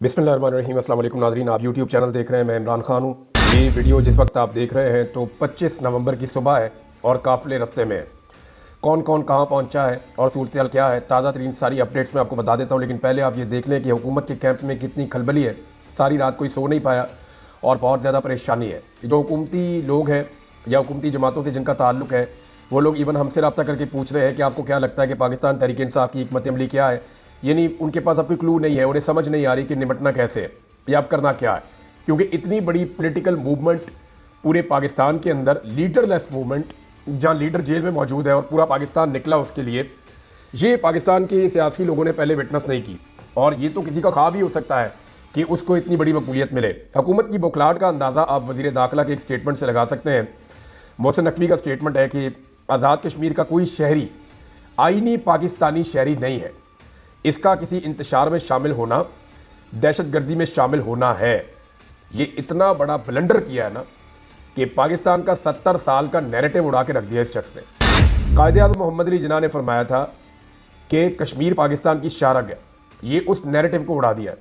बिस्मिल्लाहिर्रहमानिर्रहीम। अस्सलाम वालेकुम नाज़रीन, आप यूट्यूब चैनल देख रहे हैं। मैं इमरान खान हूँ। ये वीडियो जिस वक्त आप देख रहे हैं तो 25 नवंबर की सुबह है और काफ़िले रस्ते में है। कौन कौन कहाँ पहुँचा है और सूरत हाल क्या है, ताज़ा तरीन सारी अपडेट्स मैं आपको बता देता हूँ। लेकिन पहले आप ये देख लें कि हुकूमत के कैंप में कितनी खलबली है। सारी रात कोई सो नहीं पाया और बहुत ज़्यादा परेशानी है। जो हुकूमती लोग हैं या हुकूमती जमातों से जिनका ताल्लुक़ है, वो लोग इवन हमसे रब्ता करके पूछ रहे हैं कि आपको क्या लगता है कि पाकिस्तान तहरीक इंसाफ की हिकमत अमली क्या है। यानी उनके पास अब कोई क्लू नहीं है, उन्हें समझ नहीं आ रही कि निपटना कैसे है या अब करना क्या है। क्योंकि इतनी बड़ी पॉलिटिकल मूवमेंट पूरे पाकिस्तान के अंदर, लीडरलेस मूवमेंट, जहाँ लीडर जेल में मौजूद है और पूरा पाकिस्तान निकला उसके लिए, ये पाकिस्तान के सियासी लोगों ने पहले विटनेस नहीं की। और ये तो किसी का ख्वाब ही हो सकता है कि उसको इतनी बड़ी मकबूलियत मिले। हुकूमत की बौखलाहट का अंदाज़ा आप वज़ीर दाखिला के एक स्टेटमेंट से लगा सकते हैं। मोहसिन नकवी का स्टेटमेंट है कि आज़ाद कश्मीर का कोई शहरी आईनी पाकिस्तानी शहरी नहीं है। इसका किसी इंतशार में शामिल होना, दहशतगर्दी में शामिल होना है। ये इतना बड़ा ब्लंडर किया है ना कि पाकिस्तान का 70 साल का नैरेटिव उड़ा के रख दिया इस शख्स ने। कायदे-ए-आज़म मोहम्मद अली जिन्ना ने फरमाया था कि कश्मीर पाकिस्तान की शारग है। ये उस नैरेटिव को उड़ा दिया।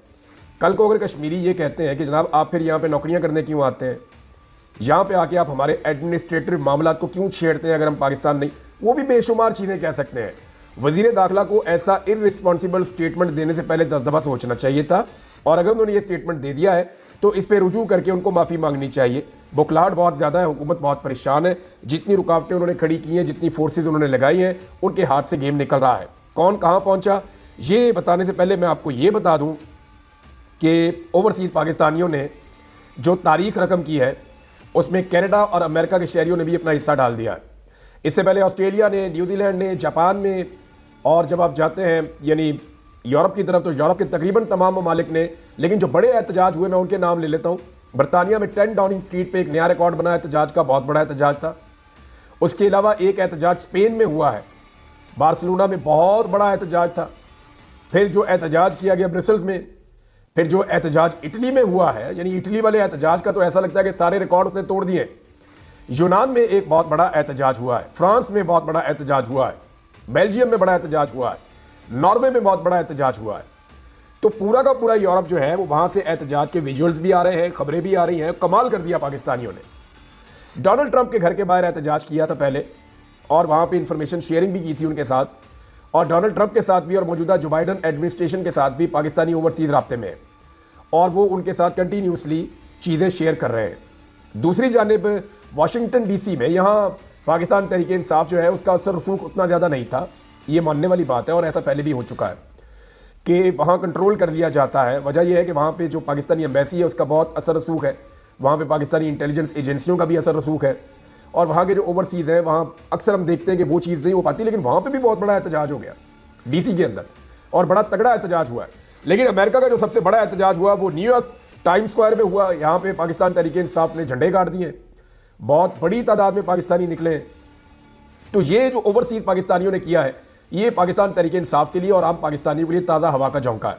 कल को अगर कश्मीरी ये कहते हैं कि जनाब आप फिर यहाँ पे नौकरियाँ करने क्यों आते हैं, यहाँ पे आके आप हमारे एडमिनिस्ट्रेटिव मामला को क्यों छेड़ते हैं, अगर हम पाकिस्तान नहीं, वो भी बेशुमार चीज़ें कह सकते हैं। वज़ीर दाखिला को ऐसा इररिस्पॉन्सिबल स्टेटमेंट देने से पहले 10 दफ़ा सोचना चाहिए था। और अगर उन्होंने ये स्टेटमेंट दे दिया है तो इस पर रुजू करके उनको माफ़ी मांगनी चाहिए। बुखलाहट बहुत ज़्यादा है, हुकूमत बहुत परेशान है। जितनी रुकावटें उन्होंने खड़ी की हैं, जितनी फोर्सेज उन्होंने लगाई हैं, उनके हाथ से गेम निकल रहा है। कौन कहाँ पहुँचा, ये बताने से पहले मैं आपको ये बता दूँ कि ओवरसीज़ पाकिस्तानियों ने जो तारीख रकम की है उसमें कनाडा और अमेरिका के शहरियों ने भी अपना हिस्सा डाल दिया है। इससे पहले ऑस्ट्रेलिया ने, न्यूजीलैंड ने, जापान में, और जब आप जाते हैं यानी यूरोप की तरफ तो यूरोप के तकरीबन तमाम ममालिक ने। लेकिन जो बड़े एहतजाज हुए मैं उनके नाम ले लेता हूँ। बरतानिया में 10 डाउनिंग स्ट्रीट पे एक नया रिकॉर्ड बना एहतजाज का, बहुत बड़ा एहतजाज था। उसके अलावा एक एहतजाज स्पेन में हुआ है, बार्सिलोना में बहुत बड़ा एहतजाज था। फिर जो एहतजाज किया गया ब्रसल्स में, फिर जो एहतजाज इटली में हुआ है, यानी इटली वाले एहतजाज का तो ऐसा लगता है कि सारे रिकॉर्ड उसने तोड़ दिए। यूनान में एक बहुत बड़ा एहतजाज हुआ है, फ्रांस में बहुत बड़ा एहतजाज हुआ है, बेल्जियम में बड़ा एहतजाज हुआ है, नॉर्वे में बहुत बड़ा एहतजाज हुआ है। तो पूरा का पूरा यूरोप जो है वो वहाँ से एहतजाज के विजुअल्स भी आ रहे हैं, खबरें भी आ रही हैं। कमाल कर दिया पाकिस्तानियों ने। डोनाल्ड ट्रंप के घर के बाहर एहतजाज किया था पहले, और वहाँ पे इंफॉर्मेशन शेयरिंग भी की थी उनके साथ। और डोनाल्ड ट्रंप के साथ भी और मौजूदा जो बाइडन एडमिनिस्ट्रेशन के साथ भी पाकिस्तानी ओवरसीज़ राब्ते में है और वो उनके साथ कंटिन्यूसली चीज़ें शेयर कर रहे हैं। दूसरी जानिब वाशिंगटन DC में, यहाँ पाकिस्तान तहरीक इंसाफ जो है उसका असर रसूख उतना ज़्यादा नहीं था, ये मानने वाली बात है। और ऐसा पहले भी हो चुका है कि वहाँ कंट्रोल कर लिया जाता है। वजह यह है कि वहाँ पे जो पाकिस्तानी एम्बेसी है उसका बहुत असर रसूख है, वहाँ पे पाकिस्तानी इंटेलिजेंस एजेंसियों का भी असर रसूख है। और वहाँ के जो ओवरसीज़ हैं वहाँ अक्सर हम देखते हैं कि वो चीज़ नहीं हो पाती। लेकिन वहाँ पर भी बहुत बड़ा एहतजाज हो गया DC के अंदर, और बड़ा तगड़ा एहतजाज हुआ है। लेकिन अमेरिका का जो सबसे बड़ा एहतजाज हुआ वो न्यूयॉर्क टाइम स्क्वायर में हुआ। यहाँ पे पाकिस्तान तहरीक इंसाफ ने झंडे गाड़ दिए, बहुत बड़ी तादाद में पाकिस्तानी निकले। तो ये जो ओवरसीज़ पाकिस्तानियों ने किया है, ये पाकिस्तान तहरीक इंसाफ के लिए और आम पाकिस्तानियों के लिए ताज़ा हवा का झोंका है।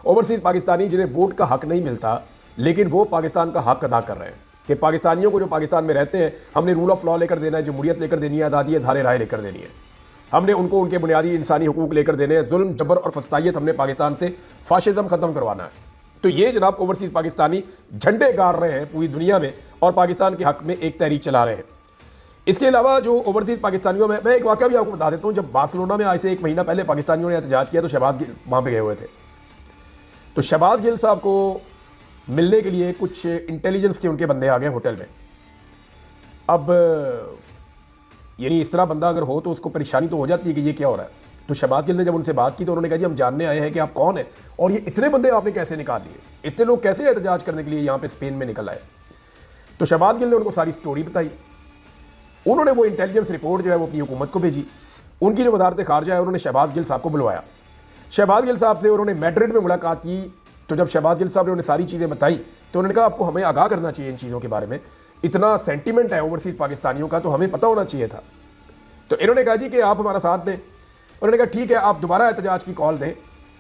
ओवरसीज़ पाकिस्तानी जिन्हें वोट का हक नहीं मिलता, लेकिन वो पाकिस्तान का हक अदा कर रहे हैं कि पाकिस्तानियों को जो पाकिस्तान में रहते हैं, हमने रूल ऑफ लॉ लेकर देना है, जमहूरियत लेकर देनी है, आज़ादी धारे राय लेकर देनी है। हमने उनको उनके बुनियादी इंसानी हुकूक लेकर देने हैं। जुल्म, जबर और फस्तायत हमने पाकिस्तान से, फाशिज्म ख़त्म करवाना है। तो ये जनाब ओवरसीज़ पाकिस्तानी झंडे गाड़ रहे हैं पूरी दुनिया में और पाकिस्तान के हक में एक तहरीक चला रहे हैं। इसके अलावा जो ओवरसीज़ पाकिस्तानियों में, मैं एक वाक़या भी आपको बता देता हूँ। जब बार्सिलोना में आज से 1 महीना पहले पाकिस्तानियों ने एहतजाज किया तो शहबाज गिल वहाँ पे गए हुए थे। तो शहबाज गिल साहब को मिलने के लिए कुछ इंटेलिजेंस के उनके बंदे आ गए होटल में। अब यानी इस तरह बंदा अगर हो तो उसको परेशानी तो हो जाती है कि ये क्या हो रहा है। तो शहबाज गिल ने जब उनसे बात की तो उन्होंने कहा जी हम जानने आए हैं कि आप कौन हैं और ये इतने बंदे आपने कैसे निकाल लिए, इतने लोग कैसे एहतजाज करने के लिए यहाँ पे स्पेन में निकल आए। तो शहबाज गिल ने उनको सारी स्टोरी बताई। उन्होंने वो इंटेलिजेंस रिपोर्ट जो है वो अपनी हुकूमत को भेजी। उनकी जो वजारत खारजा है उन्होंने शहबाज गिल साहब को बुलवाया। शहबाज गिल साहब से उन्होंने मैड्रिड में मुलाकात की। तो जब शहबाज गिल साहब ने उन्हें सारी चीज़ें बताई तो उन्होंने कहा आपको हमें आगाह करना चाहिए इन चीज़ों के बारे में, इतना सेंटिमेंट है ओवरसीज़ पाकिस्तानियों का तो हमें पता होना चाहिए था। तो इन्होंने कहा जी कि आप हमारा साथ दें। उन्होंने कहा ठीक है, आप दोबारा एहतजाज की कॉल दें,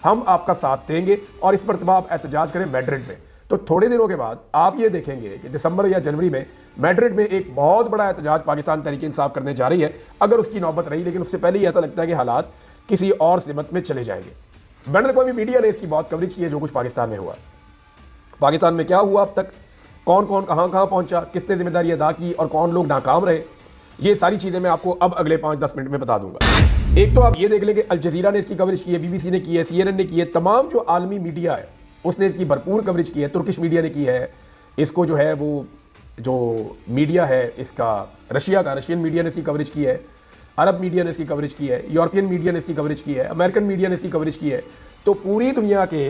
हम आपका साथ देंगे और इस मरतबा आप एहतजाज करें मैड्रिड में। तो थोड़े दिनों के बाद आप ये देखेंगे कि दिसंबर या जनवरी में मैड्रिड में एक बहुत बड़ा एहतजाज पाकिस्तान तहरीक इंसाफ करने जा रही है, अगर उसकी नौबत रही। लेकिन उससे पहले ही ऐसा लगता है कि हालात किसी और सिमत में चले जाएंगे। बैन अवी मीडिया ने इसकी बहुत कवरेज की है जो कुछ पाकिस्तान में हुआ। पाकिस्तान में क्या हुआ अब तक, कौन कौन कहाँ कहाँ पहुँचा, किसने जिम्मेदारी अदा की और कौन लोग नाकाम रहे, ये सारी चीज़ें मैं आपको अब अगले 5-10 मिनट में बता दूंगा। एक तो आप ये देख लें कि अल जज़ीरा ने इसकी कवरेज की है, BBC ने की है, CNN ने की है, तमाम जो आलमी मीडिया है उसने इसकी भरपूर कवरेज की है। तुर्किश मीडिया ने की है, इसको जो है वो जो मीडिया है इसका रशिया का, रशियन मीडिया ने इसकी कवरेज की है, अरब मीडिया ने इसकी कवरेज की है, यूरोपियन मीडिया ने इसकी कवरेज की है, अमेरिकन मीडिया ने इसकी कवरेज की है। तो पूरी दुनिया के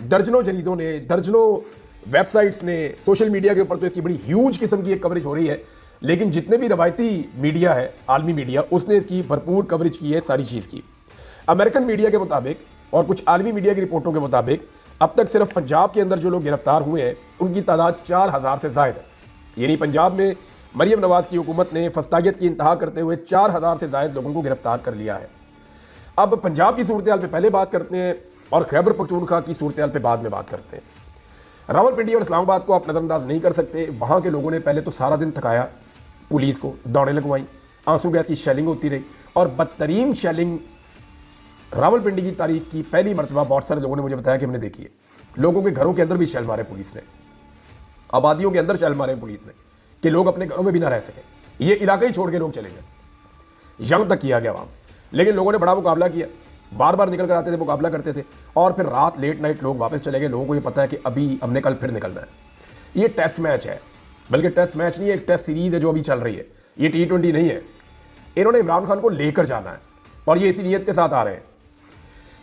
दर्जनों जरीदों ने, दर्जनों वेबसाइट्स ने, सोशल मीडिया के ऊपर तो इसकी बड़ी ह्यूज किस्म की एक कवरेज हो रही है। लेकिन जितने भी रवायती मीडिया है, आलमी मीडिया, उसने इसकी भरपूर कवरेज की है सारी चीज़ की। अमेरिकन मीडिया के मुताबिक और कुछ आलमी मीडिया की रिपोर्टों के मुताबिक अब तक सिर्फ पंजाब के अंदर जो लोग गिरफ्तार हुए हैं उनकी तादाद 4000 से ज़ायद है। यानी पंजाब में मरियम नवाज़ की हुकूमत ने फस्तागियत की इंतहा करते हुए 4000 से ज़ायद लोगों को गिरफ्तार कर लिया है। अब पंजाब की सूरत हाल पे पहले बात करते हैं और खैबर पख्तूनख्वा की सूरत हाल पे बाद में बात करते हैं। रावलपिंडी और इस्लामाबाद को आप नज़रअंदाज नहीं कर सकते। वहाँ के लोगों ने पहले तो सारा दिन थकाया पुलिस को, दौड़ें लगवाई, आंसू गैस की शेलिंग होती रही और बदतरीन शेलिंग रावलपिंडी की तारीख की पहली मरतबा बहुत सारे लोगों ने मुझे बताया कि हमने देखी है। लोगों के घरों के अंदर भी शेल मारे पुलिस ने, आबादियों के अंदर शेल मारे पुलिस ने कि लोग अपने घरों में भी ना रह सकें, ये इलाका ही छोड़ के लोग चले गए। जंग तक किया गया वहाँ, लेकिन लोगों ने बड़ा मुकाबला किया, बार बार निकल कर आते थे, मुकाबला करते थे और फिर रात लेट नाइट लोग वापस चले गए। लोगों को ये पता है कि अभी हमने कल फिर निकलना है। ये टेस्ट मैच है, बल्कि टेस्ट मैच नहीं है, एक टेस्ट सीरीज है जो अभी चल रही है, ये T20 नहीं है। इन्होंने इमरान खान को लेकर जाना है और ये इसी नीयत के साथ आ रहे हैं।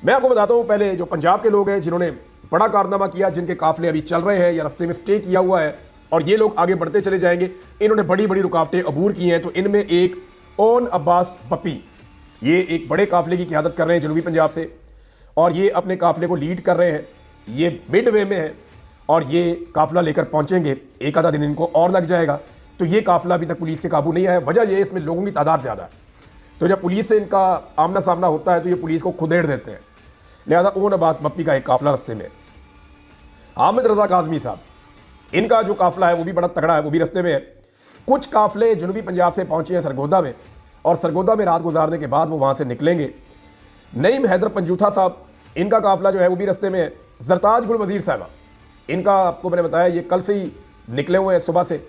मैं आपको बताता हूँ, पहले जो पंजाब के लोग हैं जिन्होंने बड़ा कारनामा किया, जिनके काफिले अभी चल रहे हैं या रस्ते में स्टे किया हुआ है और ये लोग आगे बढ़ते चले जाएंगे, इन्होंने बड़ी बड़ी रुकावटें अबूर की हैं। तो इनमें एक ओन अब्बास पप्पी, ये एक बड़े काफिले की क़यादत कर रहे हैं जनूबी पंजाब से और ये अपने काफिले को लीड कर रहे हैं। ये मिड वे में है और ये काफिला लेकर पहुंचेंगे, एक आधा दिन इनको और लग जाएगा। तो ये काफिला अभी तक पुलिस के काबू नहीं आया। वजह यह है इसमें लोगों की तादाद ज़्यादा है, तो जब पुलिस से इनका आमना सामना होता है तो ये पुलिस को खुदेड़ देते हैं। लिहाजा ओन अब्बास पप्पी का एक काफिला रस्ते में, हामिद रजा काज़मी साहब, इनका जो काफिला है वो भी बड़ा तगड़ा है, वो भी रस्ते में है। कुछ काफिले जनूबी पंजाब से पहुंचे हैं सरगोदा में और सरगोदा में रात गुजारने के बाद वो वहाँ से निकलेंगे। नईम हैदर पंजूथा साहब, इनका काफिला जो है वो भी रस्ते में है। जरताज गुल वजीर साहबा, इनका आपको मैंने बताया ये कल से ही निकले हुए हैं सुबह से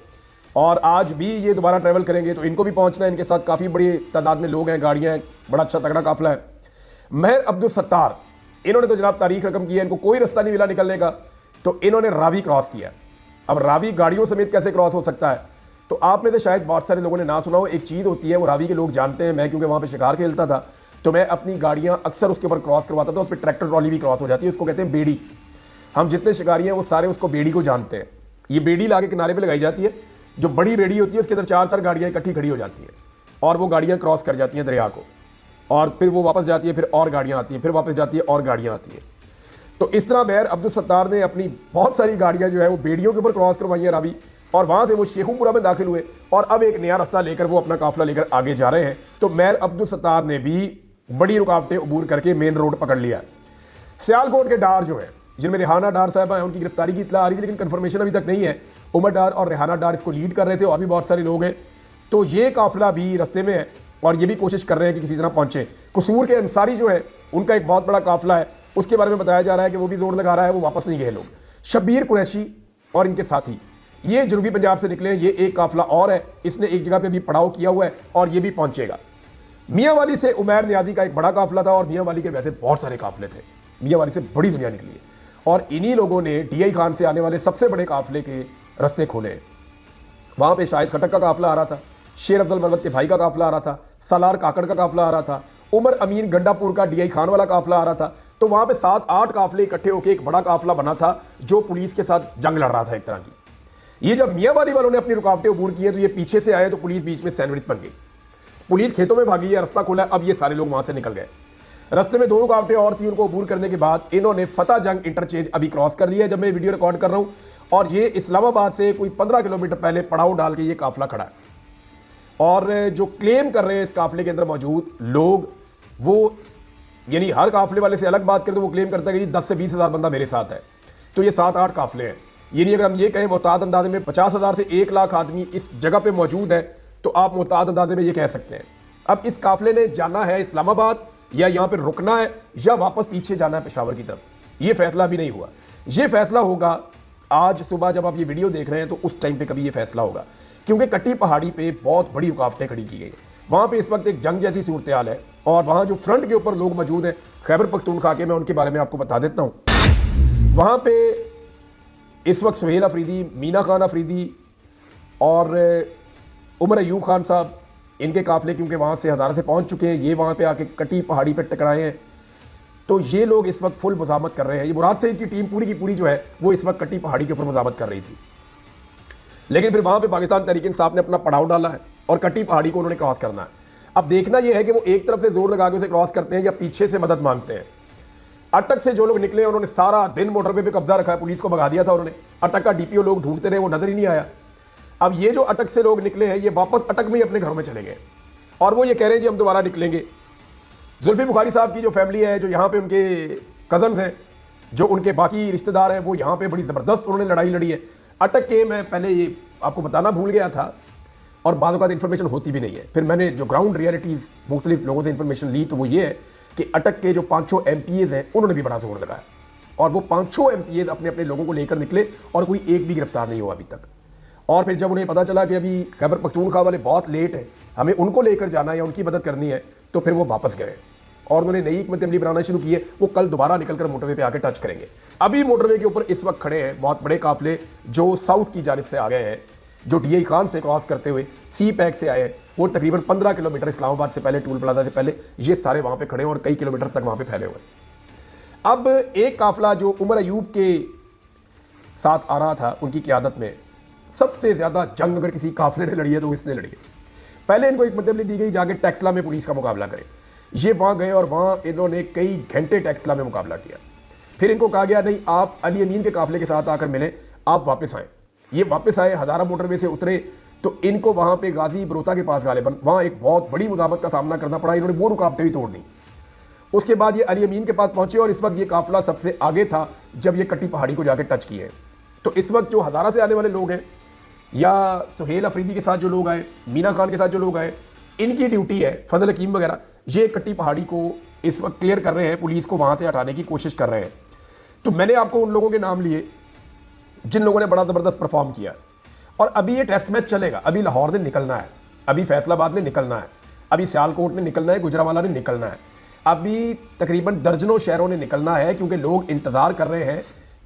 और आज भी ये दोबारा ट्रैवल करेंगे, तो इनको भी पहुंचना है। इनके साथ काफ़ी बड़ी तादाद में लोग हैं, गाड़ियां हैं, बड़ा अच्छा तगड़ा काफिला है। महर अब्दुल सत्तार, इन्होंने तो जनाब तारीख रकम की है, इनको कोई रास्ता नहीं मिला निकलने का, तो इन्होंने रावी क्रॉस किया। अब रावी गाड़ियों समेत कैसे क्रॉस हो सकता है? तो आप में से शायद बहुत सारे लोगों ने ना सुना हो, एक चीज़ होती है वो रावी के लोग जानते हैं। मैं क्योंकि वहाँ पर शिकार खेलता था तो मैं अपनी गाड़ियाँ अक्सर उसके ऊपर क्रॉस करवाता था, उस पर ट्रैक्टर ट्रॉली भी क्रॉस हो जाती है, उसको कहते हैं बेड़ी। हम जितने शिकारी हैं वो सारे उसको बेड़ी को जानते हैं। ये बेड़ी लाके किनारे पे लगाई जाती है, जो बड़ी बेड़ी होती है उसके अंदर 4-4 गाड़ियाँ इकट्ठी खड़ी हो जाती हैं और वो गाड़ियाँ क्रॉस कर जाती हैं दरिया को और फिर वो वापस जाती है, फिर और गाड़ियाँ आती हैं, फिर वापस जाती है और गाड़ियाँ आती हैं। तो इस तरह महर अब्दुल सत्तार ने अपनी बहुत सारी गाड़ियाँ जो है वो बेड़ियों के ऊपर क्रॉस करवाई हैं रावी, और वहाँ से वो शेखुपुरा में दाखिल हुए और अब एक नया रास्ता लेकर वो अपना काफिला लेकर आगे जा रहे हैं। तो महर अब्दुल सत्तार ने भी बड़ी रुकावटें अबूर करके मेन रोड पकड़ लिया। सियालकोट के डार जो है, जिनमें रेहाना डार साहबा हैं, उनकी गिरफ्तारी की इत्तला आ रही थी लेकिन कंफर्मेशन अभी तक नहीं है। उमर डार और रेहाना डार इसको लीड कर रहे थे और भी बहुत सारे लोग हैं। तो ये काफिला भी रास्ते में है और ये भी कोशिश कर रहे हैं कि किसी तरह पहुंचे। कसूर के अंसारी जो है उनका एक बहुत बड़ा काफिला है, उसके बारे में बताया जा रहा है कि वो भी जोर लगा रहा है, वो वापस नहीं गए लोग। शब्बीर कुरैशी और इनके साथी ये जनूबी पंजाब से निकले हैं। ये एक काफिला और है, इसने एक जगह पे भी पड़ाव किया हुआ है और ये भी पहुंचेगा। मियांवाली से उमैर नियाजी का एक बड़ा काफिला था और मियांवाली के वैसे बहुत सारे काफिले थे। मियांवाली से बड़ी दुनिया निकली है और इन्हीं लोगों ने DI खान से आने वाले सबसे बड़े काफिले के रास्ते खोले। वहाँ पे शाहिद खटक का काफिला आ रहा था, शेर अफजल मरवत के भाई का काफिला आ रहा था, सालार काकड़ का काफिला आ रहा था, उमर अमीन गंडापुर का DI खान वाला काफिला आ रहा था। तो वहाँ पे 7-8 काफिले इकट्ठे होकर एक बड़ा काफिला बना था जो पुलिस के साथ जंग लड़ रहा था एक तरह की। ये जब मियांवाली वालों ने अपनी रुकावटें अबूर की है तो ये पीछे से आए तो पुलिस बीच में सैंडविच बन गई। पुलिस खेतों में भागी है, रास्ता खोला, अब ये सारे लोग वहाँ से निकल गए। रास्ते में 2 रुकावटें और थी, उनको अबूर करने के बाद इन्होंने फतेह जंग इंटरचेंज अभी क्रॉस कर लिया है जब मैं वीडियो रिकॉर्ड कर रहा हूँ, और ये इस्लामाबाद से कोई 15 किलोमीटर पहले पड़ाव डाल के ये काफिला खड़ा है। और जो क्लेम कर रहे हैं इस काफिले के अंदर मौजूद लोग, वो यानी हर काफिले वाले से अलग बात करें तो वो क्लेम करता है कि 10 से 20 हज़ार बंदा मेरे साथ है। तो ये 7-8 काफिले हैं। यानी अगर हम ये कहें मोहतात अंदाजे में 50,000 से 1 लाख आदमी इस जगह पे मौजूद है तो आप मोहतात अंदाजे में ये कह सकते हैं। अब इस काफिले ने जाना है इस्लामाबाद या यहाँ पे रुकना है या वापस पीछे जाना है पेशावर की तरफ, ये फैसला भी नहीं हुआ। ये फैसला होगा आज सुबह जब आप ये वीडियो देख रहे हैं तो उस टाइम पे कभी ये फैसला होगा, क्योंकि कट्टी पहाड़ी पे बहुत बड़ी रुकावटें खड़ी की गई। वहाँ पे इस वक्त एक जंग जैसी सूरत हाल है और वहाँ जो फ्रंट के ऊपर लोग मौजूद हैं खैबर पख्तूनख्वा के, मैं उनके बारे में आपको बता देता हूँ। वहाँ पे इस वक्त सुहेल अफरीदी, मीना खान अफरीदी और उमर अयूब खान साहब, इनके काफिले क्योंकि वहाँ से हज़ारा से पहुँच चुके हैं, ये वहाँ पे आके कट्टी पहाड़ी पर टकराए हैं, तो ये लोग इस वक्त फुल मज़ामत कर रहे हैं। ये मुराद सईद की टीम पूरी की पूरी जो है वो इस वक्त कट्टी पहाड़ी के ऊपर मज़ामत कर रही थी, लेकिन फिर वहाँ पे पाकिस्तान तहरीक इंसाफ ने अपना पड़ाव डाला है और कट्टी पहाड़ी को उन्होंने क्रॉस करना है। अब देखना यह है कि वो एक तरफ से जोर लगा के उसे क्रॉस करते हैं या पीछे से मदद मांगते हैं। अटक से जो लोग निकले उन्होंने सारा दिन मोटरवे पे कब्जा रखा है, पुलिस को भगा दिया था उन्होंने। अटक का डीपीओ लोग ढूंढते रहे, वो नजर ही नहीं आया। अब ये जो अटक से लोग निकले हैं ये वापस अटक में ही अपने घरों में चले गए और वो ये कह रहे हैं जी हम दोबारा निकलेंगे। जुल्फी बुखारी साहब की जो फैमिली है, जो यहाँ पे उनके कज़न्स हैं, जो उनके बाकी रिश्तेदार हैं, वो यहाँ पे बड़ी ज़बरदस्त उन्होंने लड़ाई लड़ी है। अटक के मैं पहले ये आपको बताना भूल गया था और बाद वक़्त इन्फॉर्मेशन होती भी नहीं है, फिर मैंने जो ग्राउंड रियलिटीज़ मुख्तलिफ लोगों से इन्फॉर्मेशन ली तो वो ये है कि अटक के जो 500 MPs हैं उन्होंने भी बड़ा जोर लगाया और वो 500 MPs अपने अपने लोगों को लेकर निकले और कोई एक भी गिरफ्तार नहीं हुआ अभी तक। और फिर जब उन्हें पता चला कि अभी खैबर पख्तूनख्वा वाले बहुत लेट हैं, हमें उनको लेकर जाना है या उनकी मदद करनी है, तो फिर वो वापस गए और उन्होंने नई हिकमत अमली बनाना शुरू की है। वो कल दोबारा निकलकर मोटरवे पे आके टच करेंगे। अभी मोटरवे के ऊपर इस वक्त खड़े हैं बहुत बड़े काफिले जो साउथ की जानिब से आ गए हैं, जो DI खान से क्रॉस करते हुए सी पैक से आए हैं। वो तकरीबन 15 किलोमीटर इस्लामाबाद से पहले, टूल प्लाजा से पहले, ये सारे वहाँ पे खड़े हैं और कई किलोमीटर तक वहाँ पे फैले हुए। अब एक काफिला जो उमर अयूब के साथ आ रहा था, उनकी क़यादत में सबसे ज़्यादा जंग अगर किसी काफिले ने लड़ी है तो इसने लड़ी है। पहले इनको एक मतलब दी गई जाके टैक्सला में पुलिस का मुकाबला करें। ये वहाँ गए और वहाँ इन्होंने कई घंटे टैक्सला में मुकाबला किया। फिर इनको कहा गया नहीं, आप अली अमीन के काफिले के साथ आकर मिलें, आप वापस आएँ। ये वापस आए, हज़ारा मोटरवे से उतरे तो इनको वहाँ पे गाजी बरोता के पास गालिबन वहाँ एक बहुत बड़ी मुज़ामत का सामना करना पड़ा। इन्होंने वो रुकावटें भी तोड़ दी। उसके बाद ये अली अमीन के पास पहुँचे और इस वक्त ये काफिला सबसे आगे था जब ये कट्टी पहाड़ी को जाके टच किए। तो इस वक्त जो हज़ारा से आने वाले लोग हैं या सुहेल अफरीदी के साथ जो लोग आए, मीना खान के साथ जो लोग आए, इनकी ड्यूटी है, फजल हकीम वगैरह, ये कट्टी पहाड़ी को इस वक्त क्लियर कर रहे हैं, पुलिस को वहाँ से हटाने की कोशिश कर रहे हैं। तो मैंने आपको उन लोगों के नाम लिए जिन लोगों ने बड़ा ज़बरदस्त परफॉर्म किया। और अभी ये टेस्ट मैच चलेगा। अभी लाहौर ने निकलना है, अभी फैसलाबाद ने निकलना है, अभी सियालकोट ने निकलना है, गुजरांवाला ने निकलना है, अभी तकरीबन दर्जनों शहरों ने निकलना है, क्योंकि लोग इंतज़ार कर रहे हैं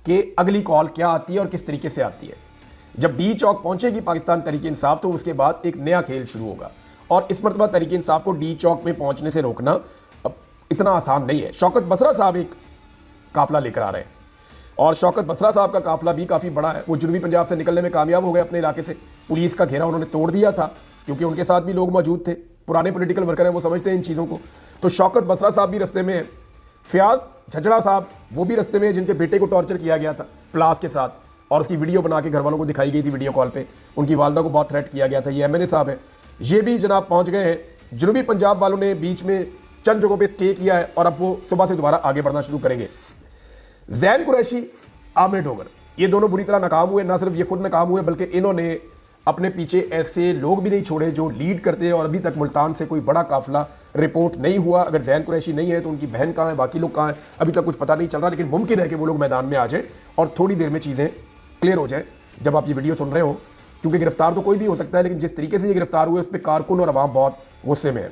कि अगली कॉल क्या आती है और किस तरीके से आती है। जब डी चौक पहुंचेगी पाकिस्तान तहरीक इंसाफ तो उसके बाद एक नया खेल शुरू होगा और इस मरतबा तहरीक इंसाफ को डी चौक में पहुंचने से रोकना अब इतना आसान नहीं है। शौकत बसरा साहब एक काफिला लेकर आ रहे हैं और शौकत बसरा साहब का काफिला भी काफ़ी बड़ा है। वो जनूबी पंजाब से निकलने में कामयाब हो गए अपने इलाके से। पुलिस का घेरा उन्होंने तोड़ दिया था क्योंकि उनके साथ भी लोग मौजूद थे, पुराने पॉलिटिकल वर्कर हैं, वो समझते हैं इन चीज़ों को। तो शौकत बसरा साहब भी रस्ते में हैं। फयाज झचड़ा साहब वो भी रस्ते में हैं, जिनके बेटे को टॉर्चर किया गया था प्लास के साथ और उसकी वीडियो बना के घर वालों को दिखाई गई थी वीडियो कॉल पे। उनकी वालदा को बहुत थ्रेट किया गया था। ये MNA साहब हैं, ये भी जनाब पहुंच गए हैं। जनूबी पंजाब वालों ने बीच में चंद जगहों पे स्टे किया है और अब वो सुबह से दोबारा आगे बढ़ना शुरू करेंगे। जैन कुरैशी, आमिर डोगर, ये दोनों बुरी तरह नाकाम हुए। ना सिर्फ ये खुद नाकाम हुए बल्कि इन्होंने अपने पीछे ऐसे लोग भी नहीं छोड़े जो लीड करते हैं और अभी तक मुल्तान से कोई बड़ा काफिला रिपोर्ट नहीं हुआ। अगर जैन कुरैशी नहीं है तो उनकी बहन कहाँ है, बाकी लोग कहाँ हैं, अभी तक कुछ पता नहीं चल रहा। लेकिन मुमकिन है कि वो लोग मैदान में आ जाए और थोड़ी देर में चीज़ें क्लियर हो जाए जब आप ये वीडियो सुन रहे हो, क्योंकि गिरफ्तार तो कोई भी हो सकता है, लेकिन जिस तरीके से ये गिरफ्तार हुए उस पर कारकुन और अवाम बहुत गुस्से में है।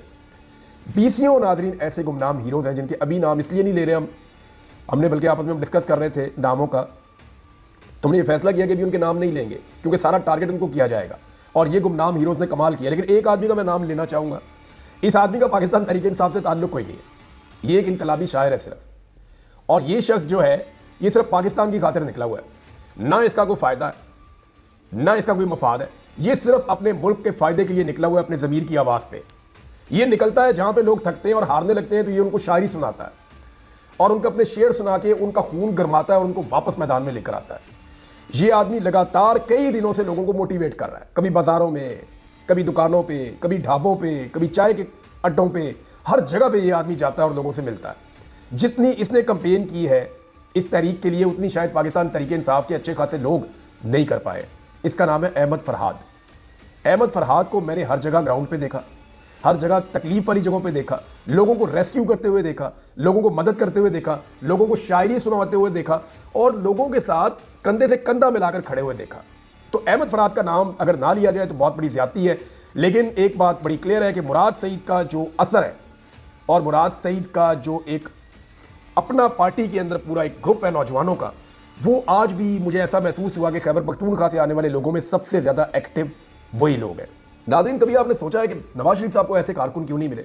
20 नाजरीन ऐसे गुमनाम हीरोज़ हैं जिनके अभी नाम इसलिए नहीं ले रहे हमने बल्कि आपस में हम डिस्कस कर रहे थे नामों का, तो हमने ये फैसला किया कि अभी उनके नाम नहीं लेंगे क्योंकि सारा टारगेट उनको किया जाएगा। और ये गुमनाम हीरोज़ ने कमाल किया। लेकिन एक आदमी का मैं नाम लेना चाहूँगा। इस आदमी का पाकिस्तान तहरीक इंसाफ से ताल्लुक़ कोई नहीं है, ये एक इनकलाबी शायर है सिर्फ। और ये शख्स जो है ये सिर्फ पाकिस्तान की खातिर निकला हुआ है। ना इसका कोई फ़ायदा है, ना इसका कोई मफाद है। ये सिर्फ अपने मुल्क के फ़ायदे के लिए निकला हुआ है, अपने ज़मीर की आवाज़ पे। ये निकलता है जहाँ पे लोग थकते हैं और हारने लगते हैं तो ये उनको शायरी सुनाता है और उनको अपने शेर सुना के उनका खून गरमाता है और उनको वापस मैदान में लेकर आता है। ये आदमी लगातार कई दिनों से लोगों को मोटिवेट कर रहा है, कभी बाज़ारों में, कभी दुकानों पे, कभी ढाबों पे, कभी चाय के अड्डों पे, हर जगह पे ये आदमी जाता है और लोगों से मिलता है। जितनी इसने कंपेन की है इस तहरीक के लिए उतनी शायद पाकिस्तान तहरीक इंसाफ के अच्छे खासे लोग नहीं कर पाए। इसका नाम है अहमद फरहाद। अहमद फरहाद को मैंने हर जगह ग्राउंड पे देखा, हर जगह तकलीफ वाली जगहों पे देखा, लोगों को रेस्क्यू करते हुए देखा, लोगों को मदद करते हुए देखा, लोगों को शायरी सुनाते हुए देखा और लोगों के साथ कंधे से कंधा मिलाकर खड़े हुए देखा। तो अहमद फराद का नाम अगर ना लिया जाए तो बहुत बड़ी ज्यादती है, लेकिन एक बात बड़ी क्लियर है कि मुराद सईद का जो असर है और मुराद सईद का जो एक अपना पार्टी के अंदर पूरा एक ग्रुप है नौजवानों का, वो आज भी मुझे ऐसा महसूस हुआ कि खैबर पख्तूनख्वा से आने वाले लोगों में सबसे ज़्यादा एक्टिव वही लोग हैं। नाज़रीन, कभी आपने सोचा है कि नवाज शरीफ साहब को ऐसे कारकुन क्यों नहीं मिले?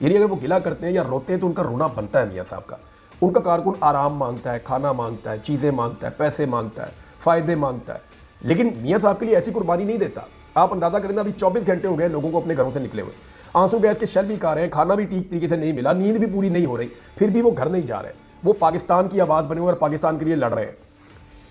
यानी अगर वो गिला करते हैं या रोते हैं तो उनका रोना बनता है मियाँ साहब का। उनका कारकुन आराम मांगता है, खाना मांगता है, चीज़ें मांगता है, पैसे मांगता है, फ़ायदे मांगता है, लेकिन मियाँ साहब के लिए ऐसी कुर्बानी नहीं देता। आप अंदाज़ा करें ना, अभी 24 घंटे हो गए लोगों को अपने घरों से निकले हुए, आंसू गैस के शल भी खा रहे हैं, खाना भी ठीक तरीके से नहीं मिला, नींद भी पूरी नहीं हो रही, फिर भी वो घर नहीं जा रहे। वो पाकिस्तान की आवाज़ बने हुए और पाकिस्तान के लिए लड़ रहे हैं।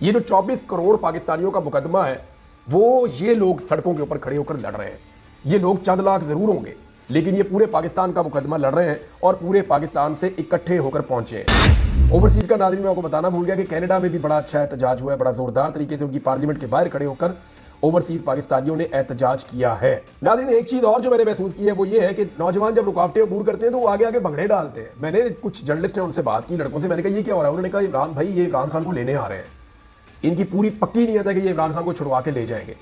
ये जो 24 करोड़ पाकिस्तानियों का मुकदमा है, वो ये लोग सड़कों के ऊपर खड़े होकर लड़ रहे हैं। ये लोग चंद लाख ज़रूर होंगे, लेकिन ये पूरे पाकिस्तान का मुकदमा लड़ रहे हैं और पूरे पाकिस्तान से इकट्ठे होकर पहुंचे हैं। ओवरसीज़ का नाज़रीन मैं आपको बताना भूल गया कि कनाडा में भी बड़ा अच्छा एहतजाज हुआ है, बड़ा ज़ोरदार तरीके से उनकी पार्लियामेंट के बाहर खड़े होकर ओवरसीज़ पाकिस्तानियों ने एहतजाज किया है। नाज़रीन, एक चीज़ और जो मैंने महसूस की है वो ये है कि नौजवान जब रुकावटें अबूर करते हैं तो वो आगे आगे भंगड़े डालते हैं। मैंने कुछ जर्नलिस्ट ने उनसे बात की, लड़कों से, मैंने कहा ये क्या हो रहा है? उन्होंने कहा इमरान भाई ये इमरान खान को लेने आ रहे हैं, इनकी पूरी पक्की नीयत है कि ये इमरान खान को छुड़वा के ले जाएंगे।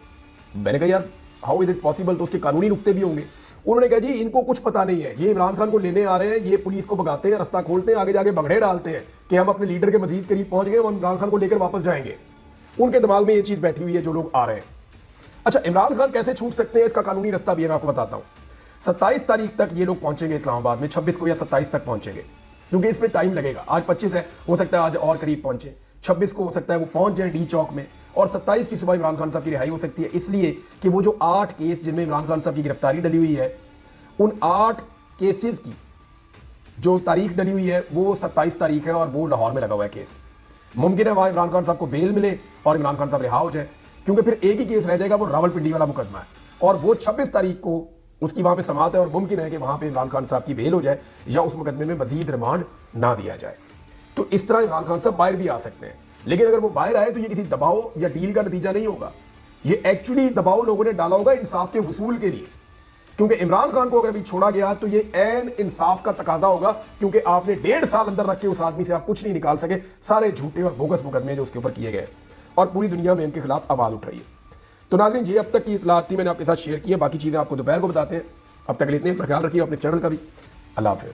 मैंने कहा यार हाउ इज इट पॉसिबल? तो उसके कानूनी नुक्ते भी होंगे। उन्होंने कहा जी इनको कुछ पता नहीं है, ये इमरान खान को लेने आ रहे हैं, ये पुलिस को भगाते हैं, रास्ता खोलते हैं, आगे जाके भगड़े डालते हैं कि हम अपने लीडर के मजीद करीब पहुंच गए और इमरान खान को लेकर वापस जाएंगे। उनके दिमाग में ये चीज़ बैठी हुई है जो लोग आ रहे हैं। अच्छा, इमरान खान कैसे छूट सकते हैं, इसका कानूनी रास्ता भी है, मैं आपको बताता हूँ। 27 तारीख तक ये लोग पहुंचेंगे इस्लामाबाद में, 26 को या 27 तक पहुंचेंगे, क्योंकि इसमें टाइम लगेगा। आज 25 है, हो सकता है आज और करीब पहुंचे, 26 को हो सकता है वो पहुंच जाए डी चौक में, और 27 की सुबह इमरान खान साहब की रिहाई हो सकती है। इसलिए कि वो जो 8 केस जिनमें इमरान खान साहब की गिरफ्तारी डली हुई है, उन 8 केसेस की जो तारीख डली हुई है वो 27 तारीख है और वो लाहौर में लगा हुआ है केस। मुमकिन है वहाँ इमरान खान साहब को बेल मिले और इमरान खान साहब रिहा हो जाए, क्योंकि फिर एक ही केस रह जाएगा, वो रावलपिंडी वाला मुकदमा है, और वो 26 तारीख को उसकी वहाँ पे समाअत है और मुमकिन है कि वहाँ पे इमरान खान साहब की बेल हो जाए या उस मुकदमे में मजीद रिमांड ना दिया जाए। तो इस तरह इमरान खान साहब बाहर भी आ सकते हैं, लेकिन अगर वो बाहर आए तो ये किसी दबाव या डील का नतीजा नहीं होगा, ये एक्चुअली दबाव लोगों ने डाला होगा इंसाफ के वसूल के लिए। क्योंकि इमरान खान को अगर अभी छोड़ा गया तो ये ऐन इंसाफ का तकाजा होगा, क्योंकि आपने 1.5 साल अंदर रख के उस आदमी से आप कुछ नहीं निकाल सके, सारे झूठे और बोगस मुकदमे जो उसके ऊपर किए गए और पूरी दुनिया में इनके खिलाफ आवाज उठ रही है। तो नाज़रीन, ये अब तक की इत्तलात थी, मैंने आपके साथ शेयर की है, बाकी चीज़ें आपको दोपहर को बताते हैं। अब तक इतने, ख्याल रखिए अपने चैनल का भी। अल्लाह हाफ़िज़।